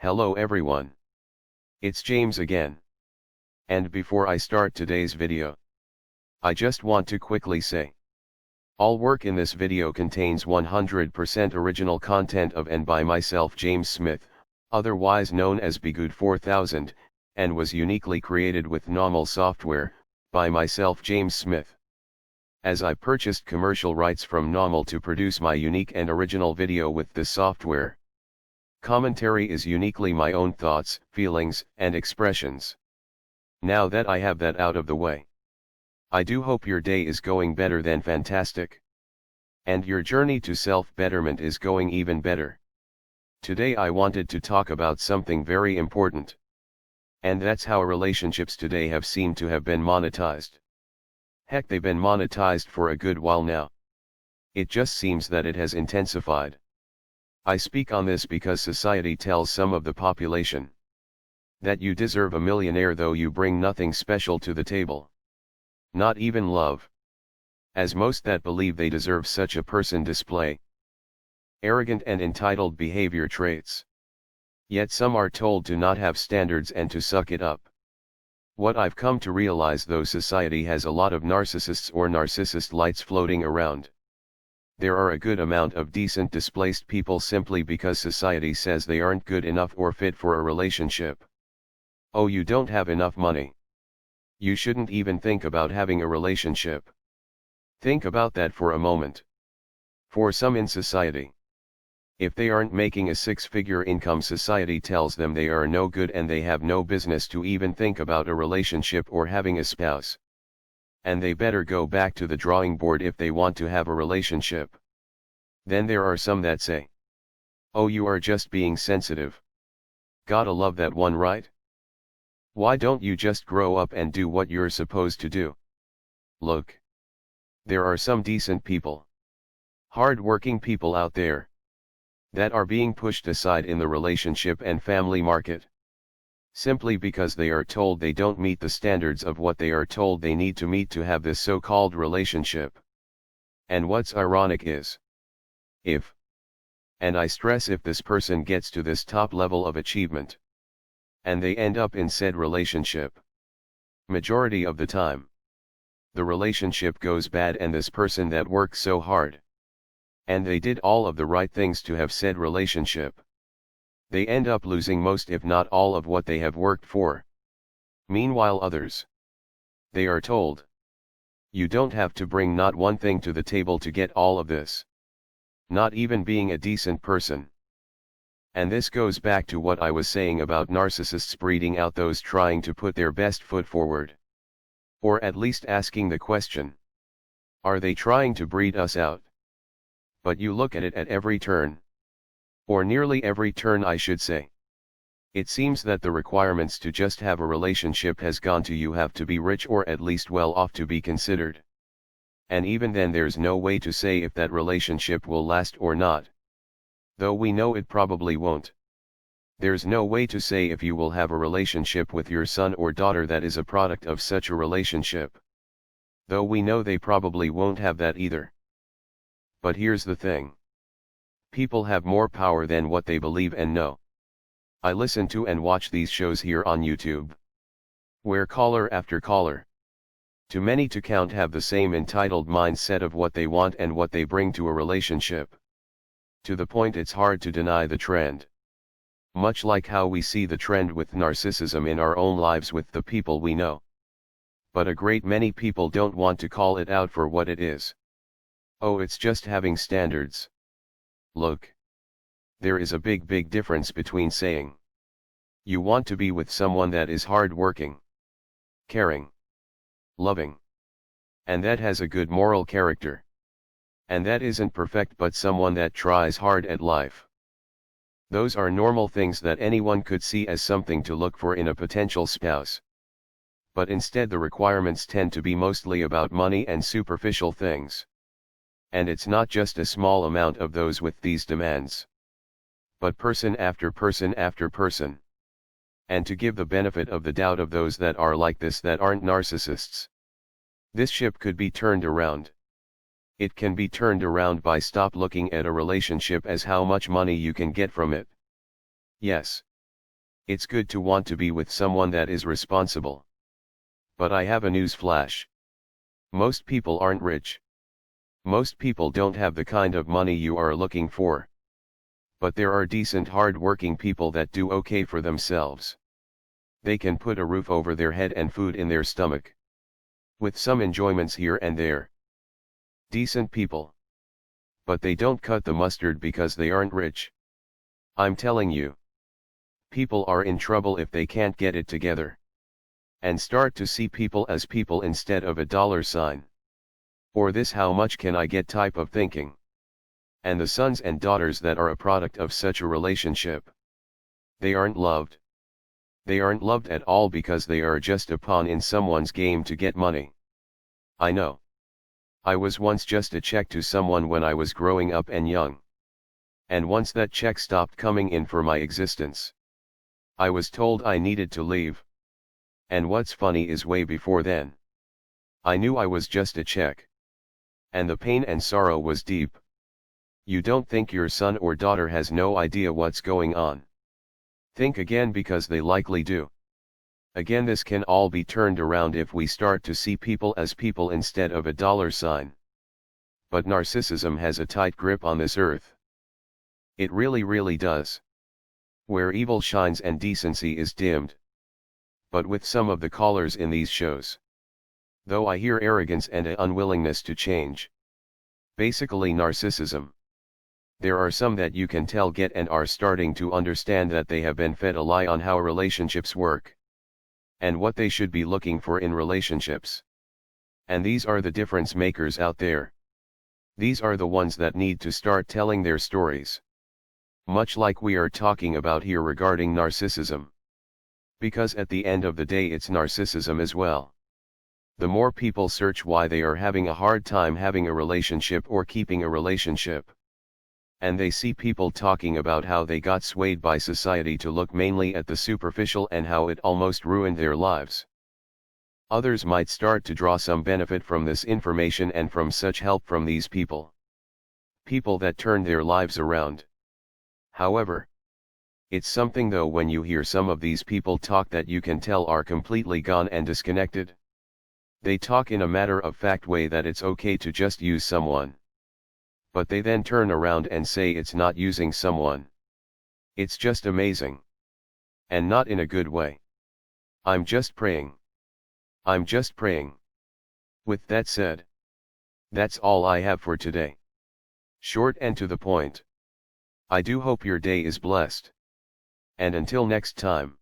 Hello everyone. It's James again. And before I start today's video, I just want to quickly say, all work in this video contains 100% original content of and by myself James Smith, otherwise known as Bgood 4000, and was uniquely created with NAWMAL software, by myself James Smith. As I purchased commercial rights from NAWMAL to produce my unique and original video with this software. Commentary is uniquely my own thoughts, feelings, and expressions. Now that I have that out of the way, I do hope your day is going better than fantastic. And your journey to self-betterment is going even better. Today I wanted to talk about something very important. And that's how relationships today have seemed to have been monetized. Heck, they've been monetized for a good while now. It just seems that it has intensified. I speak on this because society tells some of the population that you deserve a millionaire though you bring nothing special to the table. Not even love. As most that believe they deserve such a person display arrogant and entitled behavior traits. Yet some are told to not have standards and to suck it up. What I've come to realize, though, society has a lot of narcissists or narcissist lights floating around. There are a good amount of decent displaced people simply because society says they aren't good enough or fit for a relationship. Oh, you don't have enough money. You shouldn't even think about having a relationship. Think about that for a moment. For some in society, if they aren't making a six-figure income, society tells them they are no good and they have no business to even think about a relationship or having a spouse. And they better go back to the drawing board if they want to have a relationship. Then there are some that say, oh, you are just being sensitive. Gotta love that one, right? Why don't you just grow up and do what you're supposed to do? Look. There are some decent people, hard-working people out there, that are being pushed aside in the relationship and family market. Simply because they are told they don't meet the standards of what they are told they need to meet to have this so-called relationship. And what's ironic is, if, and I stress if, this person gets to this top level of achievement, and they end up in said relationship, majority of the time, the relationship goes bad and this person that worked so hard, and they did all of the right things to have said relationship, they end up losing most if not all of what they have worked for. Meanwhile others, they are told, you don't have to bring not one thing to the table to get all of this. Not even being a decent person. And this goes back to what I was saying about narcissists breeding out those trying to put their best foot forward. Or at least asking the question, are they trying to breed us out? But you look at it at every turn. Or nearly every turn, I should say. It seems that the requirements to just have a relationship has gone to you have to be rich or at least well off to be considered. And even then there's no way to say if that relationship will last or not. Though we know it probably won't. There's no way to say if you will have a relationship with your son or daughter that is a product of such a relationship. Though we know they probably won't have that either. But here's the thing. People have more power than what they believe and know. I listen to and watch these shows here on YouTube, where caller after caller, too many to count, have the same entitled mindset of what they want and what they bring to a relationship. To the point it's hard to deny the trend. Much like how we see the trend with narcissism in our own lives with the people we know. But a great many people don't want to call it out for what it is. Oh, it's just having standards. Look. There is a big difference between saying you want to be with someone that is hard-working, caring, loving, and that has a good moral character, and that isn't perfect but someone that tries hard at life. Those are normal things that anyone could see as something to look for in a potential spouse. But instead the requirements tend to be mostly about money and superficial things. And it's not just a small amount of those with these demands, but person after person after person. And to give the benefit of the doubt of those that are like this that aren't narcissists, this ship could be turned around. It can be turned around by stop looking at a relationship as how much money you can get from it. Yes. It's good to want to be with someone that is responsible. But I have a news flash. Most people aren't rich. Most people don't have the kind of money you are looking for. But there are decent hard-working people that do okay for themselves. They can put a roof over their head and food in their stomach. With some enjoyments here and there. Decent people. But they don't cut the mustard because they aren't rich. I'm telling you. People are in trouble if they can't get it together. And start to see people as people instead of a dollar sign. Or this how much can I get type of thinking. And the sons and daughters that are a product of such a relationship. They aren't loved. They aren't loved at all because they are just a pawn in someone's game to get money. I know. I was once just a check to someone when I was growing up and young. And once that check stopped coming in for my existence, I was told I needed to leave. And what's funny is way before then, I knew I was just a check. And the pain and sorrow was deep. You don't think your son or daughter has no idea what's going on. Think again because they likely do. Again, this can all be turned around if we start to see people as people instead of a dollar sign. But narcissism has a tight grip on this earth. It really does. Where evil shines and decency is dimmed. But with some of the callers in these shows, though I hear arrogance and an unwillingness to change. Basically narcissism. There are some that you can tell get and are starting to understand that they have been fed a lie on how relationships work. And what they should be looking for in relationships. And these are the difference makers out there. These are the ones that need to start telling their stories. Much like we are talking about here regarding narcissism. Because at the end of the day it's narcissism as well. The more people search why they are having a hard time having a relationship or keeping a relationship. And they see people talking about how they got swayed by society to look mainly at the superficial and how it almost ruined their lives. Others might start to draw some benefit from this information and from such help from these people. People that turn their lives around. However, it's something though when you hear some of these people talk that you can tell are completely gone and disconnected. They talk in a matter-of-fact way that it's okay to just use someone. But they then turn around and say it's not using someone. It's just amazing. And not in a good way. I'm just praying. I'm just praying. With that said, that's all I have for today. Short and to the point. I do hope your day is blessed. And until next time.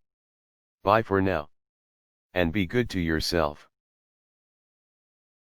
Bye for now. And be good to yourself.